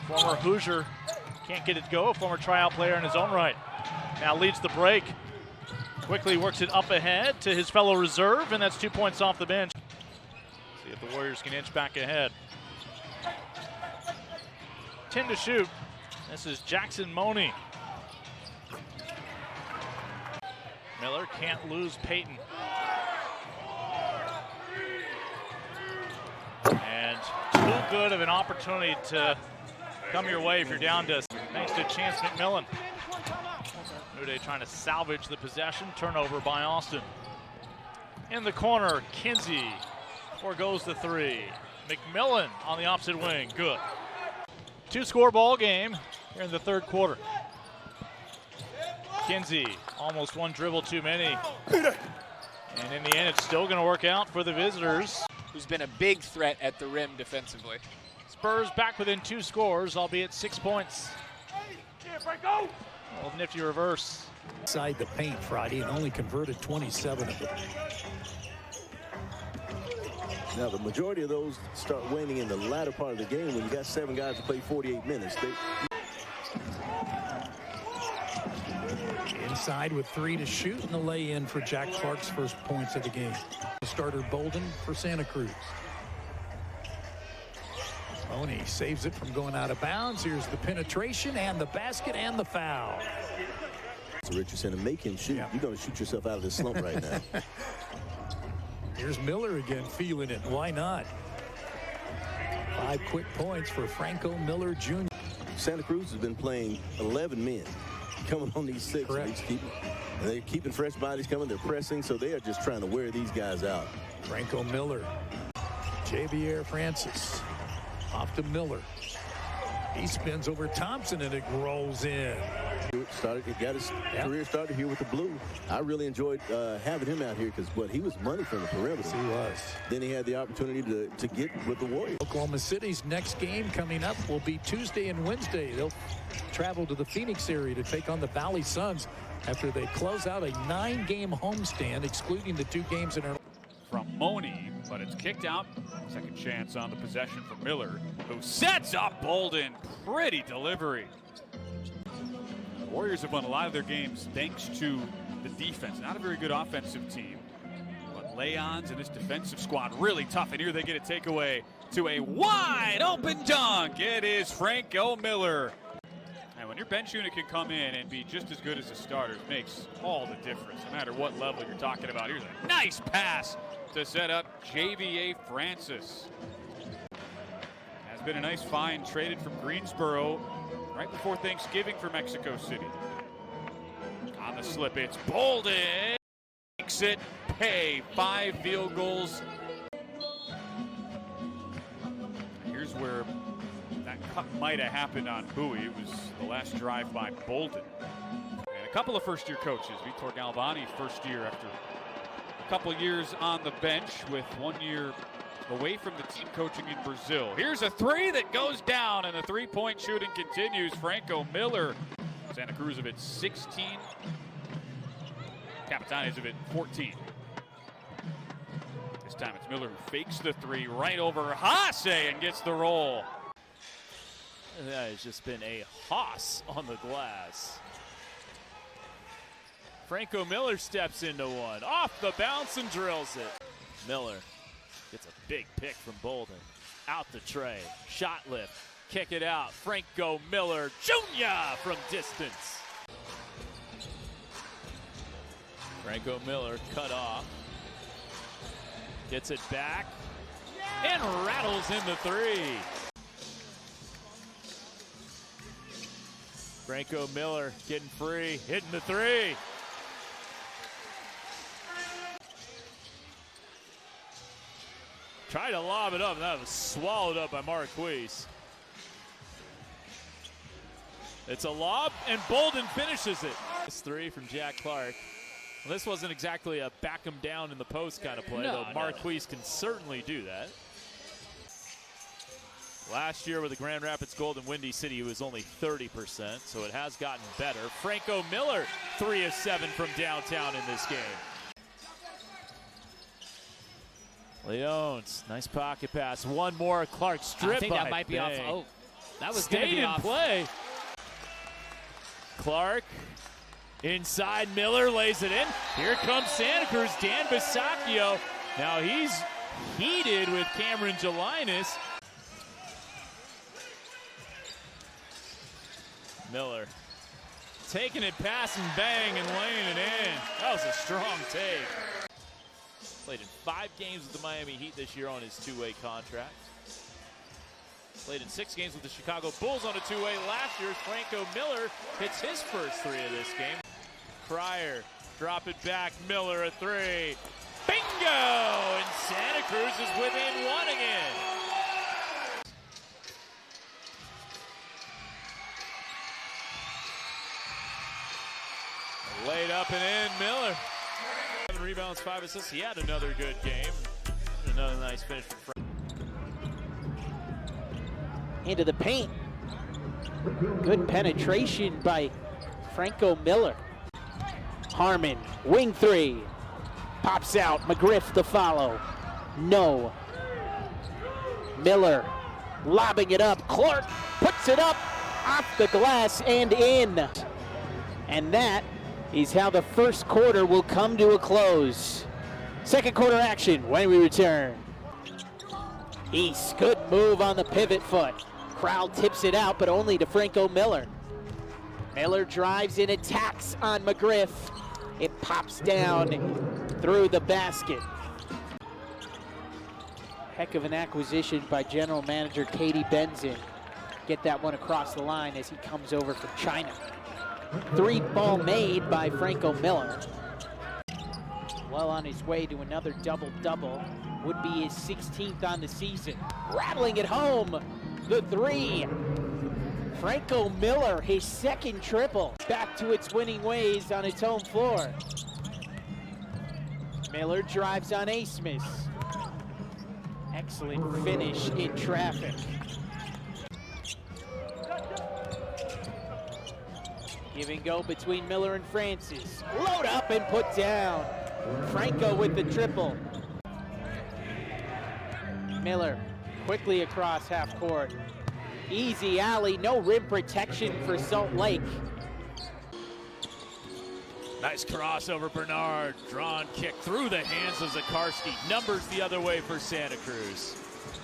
Former Hoosier can't get it to go. Former tryout player in his own right. Now leads the break. Quickly works it up ahead to his fellow reserve, and that's 2 points off the bench. See if the Warriors can inch back ahead. 10 to shoot. This is Jackson Money. Miller can't lose Peyton. And too good of an opportunity to come your way if you're down to, thanks to Chance McMillan. New Day trying to salvage the possession. Turnover by Austin. In the corner, Kinsey forgoes the three. McMillan on the opposite wing, good. Two-score ball game here in the third quarter. Kinsey, almost one dribble too many. And in the end, it's still going to work out for the visitors. Who's been a big threat at the rim defensively. Spurs back within 2 scores, albeit 6 points. A little nifty reverse. Inside the paint Friday and only converted 27 of them. Now, the majority of those start waning in the latter part of the game when you got 7 guys to play 48 minutes. Inside with 3 to shoot and the lay-in for Jack Clark's first points of the game. Starter Bolden for Santa Cruz. Oney saves it from going out of bounds. Here's the penetration and the basket and the foul. So Richardson, to make him shoot, you're going to shoot yourself out of this slump right now. Here's Miller again, feeling it. Why not? 5 quick points for Franco Miller Jr. Santa Cruz has been playing 11 men coming on these 6. They're keeping fresh bodies coming. They're pressing, so they are just trying to wear these guys out. Franco Miller. Javier Francis. Off to Miller. He spins over Thompson and it rolls in. He got his career started here with the Blue. I really enjoyed having him out here because he was money from the perimeter. He was. Then he had the opportunity to get with the Warriors. Oklahoma City's next game coming up will be Tuesday and Wednesday. They'll travel to the Phoenix area to take on the Valley Suns after they close out a 9-game homestand, excluding the 2 games in Orlando. From Money, but it's kicked out. Second chance on the possession for Miller, who sets up Bolden. Pretty delivery. The Warriors have won a lot of their games thanks to the defense. Not a very good offensive team, but lay-ons and this defensive squad really tough. And here they get a takeaway to a wide open dunk. It is Franco Miller. And when your bench unit can come in and be just as good as the starters, makes all the difference, no matter what level you're talking about. Here's a nice pass to set up Javier Francis. Has been a nice find, traded from Greensboro right before Thanksgiving for Mexico City. On the slip, it's Bolden. Makes it pay. 5 field goals. Here's where that cut might have happened on Bowie. It was the last drive by Bolden. And a couple of first-year coaches. Vitor Galvani, first year after a couple years on the bench with 1 year away from the team coaching in Brazil. Here's a 3 that goes down, and the 3-point shooting continues. Franco Miller. Santa Cruz of it 16. Capitanes of it 14. This time it's Miller who fakes the 3 right over Haase and gets the roll. That has just been a hoss on the glass. Franco Miller steps into one. Off the bounce and drills it. Miller gets a big pick from Bolden. Out the tray. Shot lift. Kick it out. Franco Miller Jr. from distance. Franco Miller cut off. Gets it back. And rattles in the 3. Franco Miller getting free, hitting the 3. Tried to lob it up, and that was swallowed up by Marquise. It's a lob, and Bolden finishes it. This 3 from Jack Clark. Well, this wasn't exactly a back him down in the post kind of play, though Marquise can certainly do that. Last year with the Grand Rapids Golden Windy City, he was only 30%, so it has gotten better. Franco Miller, 3 of 7 from downtown in this game. Leones, nice pocket pass. One more, Clark strip. I think that might be off. Oh, That was stayed in play. Clark inside, Miller lays it in. Here comes Santa Cruz, Dan Bisacchio. Now he's heated with Cameron Gelinas. Miller taking it, pass and bang, and laying it in. That was a strong take. Played in 5 games with the Miami Heat this year on his 2-way contract. Played in 6 games with the Chicago Bulls on a 2-way last year. Franco Miller hits his first 3 of this game. Pryor, drop it back, Miller a 3. Bingo! And Santa Cruz is within 1 again. Laid up and in, Miller. 7 rebounds, 5 assists. He had another good game. Another nice finish for Franco. Into the paint. Good penetration by Franco Miller. Harmon, wing 3. Pops out, McGriff to follow. No. Miller lobbing it up. Clark puts it up off the glass and in. And that is how the first quarter will come to a close. Second quarter action when we return. East, good move on the pivot foot. Crowd tips it out, but only to Franco Miller. Miller drives and attacks on McGriff. It pops down through the basket. Heck of an acquisition by general manager Katie Benzin. Get that one across the line as he comes over from China. 3-ball made by Franco Miller. Well on his way to another double-double. Would be his 16th on the season. Rattling it home. The 3. Franco Miller, his second triple. Back to its winning ways on its home floor. Miller drives on Asmus. Excellent finish in traffic. Give and go between Miller and Francis. Load up and put down. Franco with the triple. Miller quickly across half court. Easy alley, no rim protection for Salt Lake. Nice crossover, Bernard. Drawn kick through the hands of Zakarski. Numbers the other way for Santa Cruz.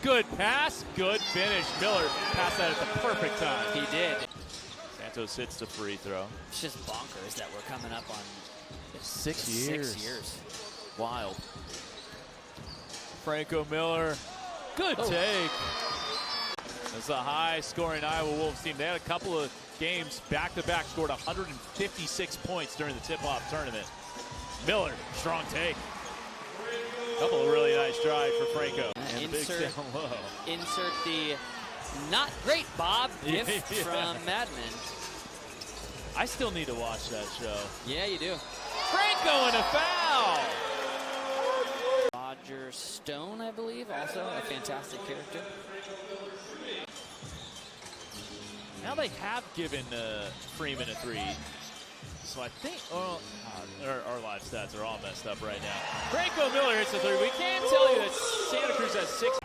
Good pass, good finish. Miller passed that at the perfect time. He did. Santos hits the free throw. It's just bonkers that we're coming up on 6 years. 6 years. Wild. Franco Miller, good take. It's a high-scoring Iowa Wolves team. They had a couple of games back-to-back, scored 156 points during the tip-off tournament. Miller, strong take. Couple of really nice drive for Franco. Insert the not great Bob gift from Mad Men. I still need to watch that show. Yeah, you do. Franco and a foul! Roger Stone, I believe, also a fantastic character. Now they have given Freeman a 3. So I think, our live stats are all messed up right now. Franco Miller hits a 3. We can tell you that Santa Cruz has 6.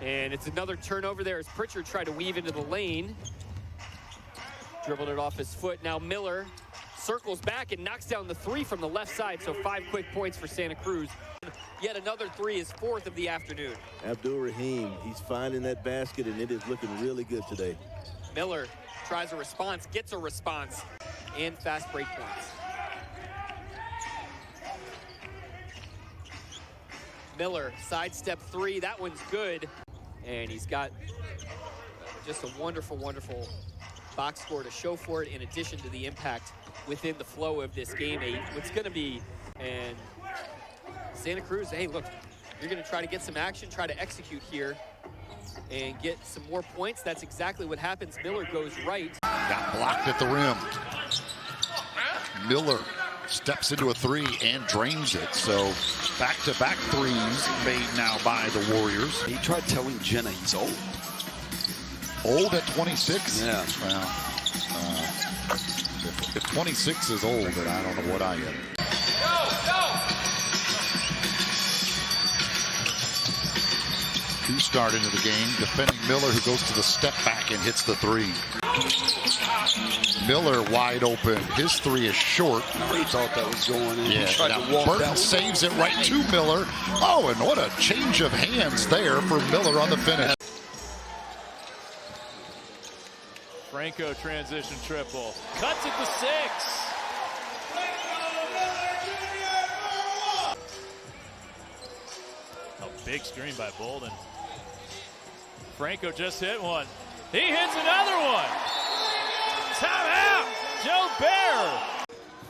And it's another turnover there as Pritchard tried to weave into the lane. Dribbled it off his foot. Now Miller circles back and knocks down the 3 from the left side. So 5 quick points for Santa Cruz. Yet another 3, his 4th of the afternoon. Abdul Rahim, he's finding that basket, and it is looking really good today. Miller tries a response, gets a response, and fast break points. Miller, sidestep 3, that one's good. And he's got just a wonderful, wonderful box score to show for it, in addition to the impact within the flow of this game. What's going to be, and Santa Cruz, hey, look, you're going to try to get some action, try to execute here, and get some more points. That's exactly what happens. Miller goes right. Got blocked at the rim. Miller steps into a 3 and drains it. So back-to-back 3s made now by the Warriors. He tried telling Jenna he's old. Old at 26? Yeah. Well, if 26 is old, then I don't know what I am. 2 start into the game. Defending Miller, who goes to the step back and hits the 3. Miller wide open. His 3 is short. He thought that was going in. Yeah, He tried to walk Burton that saves it right to Miller. Oh, and what a change of hands there for Miller on the finish. Franco transition triple. Cuts it to 6. A big screen by Bolden. Franco just hit one. He hits another one. Timeout. Joe Bear.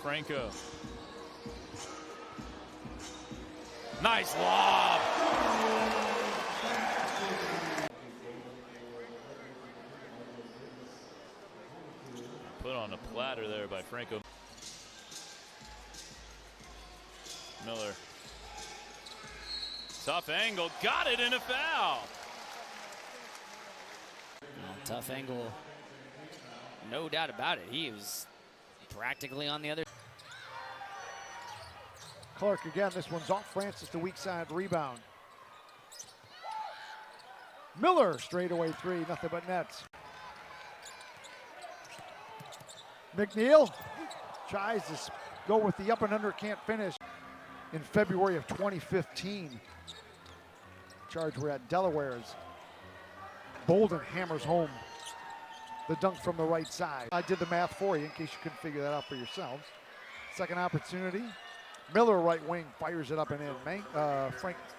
Franco. Nice lob. Put on a platter there by Franco. Miller. Tough angle. Got it in a foul. Tough angle. No doubt about it. He was practically on the other. Clark again. This one's off Francis, the weak side rebound. Miller straightaway 3. Nothing but nets. McNeil tries to go with the up and under, can't finish. In February of 2015, charge we're at Delaware's. Bolden hammers home the dunk from the right side. I did the math for you in case you couldn't figure that out for yourselves. Second opportunity. Miller right wing fires it up and in.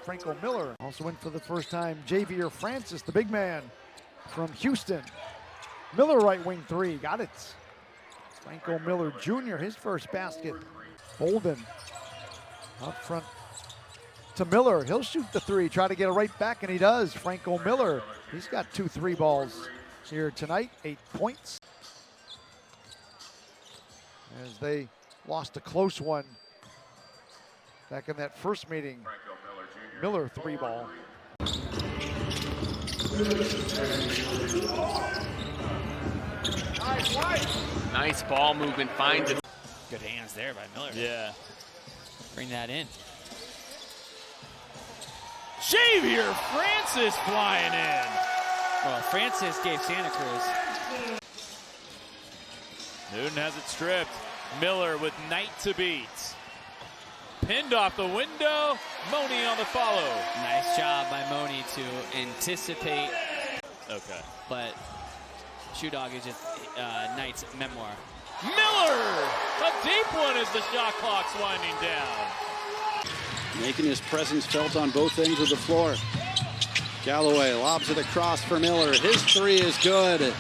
Franco Miller also in for the first time. Javier Francis, the big man from Houston. Miller right wing 3, got it. Franco Miller Jr., his first basket. Bolden up front to Miller. He'll shoot the 3, try to get it right back, and he does. Franco Miller, he's got 2 3 balls here tonight, 8 points. As they lost a close one back in that first meeting. Miller 3 ball. Nice ball movement, finds it. Good hands there by Miller. Yeah. Bring that in. Javier Francis flying in. Well, Francis gave Santa Cruz. Newton has it stripped. Miller with Knight to beat. Pinned off the window. Moni on the follow. Nice job by Moni to anticipate. Okay. But Shoe Dog is just Knight's memoir. Miller! A deep one as the shot clock's winding down. Making his presence felt on both ends of the floor. Galloway lobs it across for Miller. His 3 is good.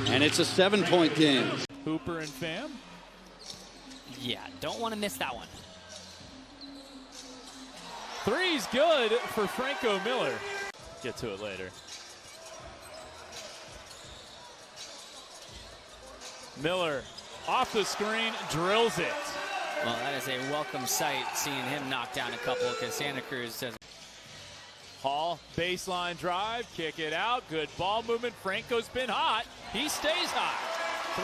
And it's a 7-point game. Hooper and Pham. Yeah, don't want to miss that one. 3's good for Franco Miller. Get to it later. Miller off the screen, drills it. Well, that is a welcome sight, seeing him knock down a couple, because Santa Cruz doesn't. Hall, baseline drive, kick it out. Good ball movement. Franco's been hot. He stays hot.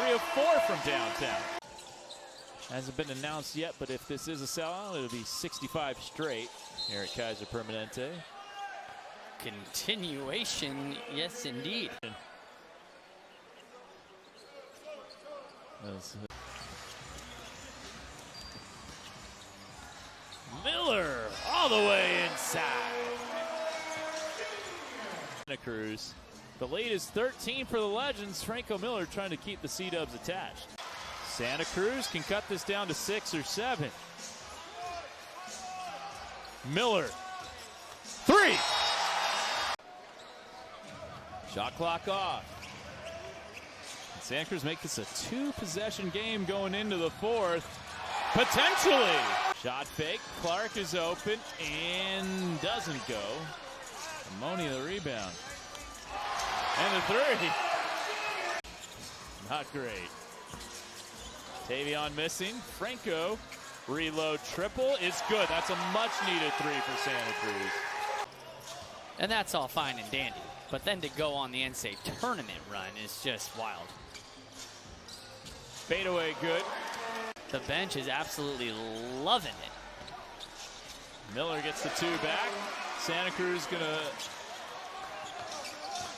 3 of 4 from downtown. Hasn't been announced yet, but if this is a sellout, it'll be 65 straight here at Kaiser Permanente. Continuation, yes, indeed. Miller all the way inside. Santa Cruz. The lead is 13 for the Legends. Franco Miller trying to keep the C-Dubs attached. Santa Cruz can cut this down to 6 or 7. Miller. 3. Shot clock off. Santa Cruz make this a 2-possession game going into the 4th. Potentially. Shot fake. Clark is open and doesn't go. Moni the rebound. And the 3. Not great. Tavion missing. Franco. Reload triple is good. That's a much needed 3 for Santa Cruz. And that's all fine and dandy. But then to go on the NCAA tournament run is just wild. Fadeaway good. The bench is absolutely loving it. Miller gets the 2 back. Santa Cruz gonna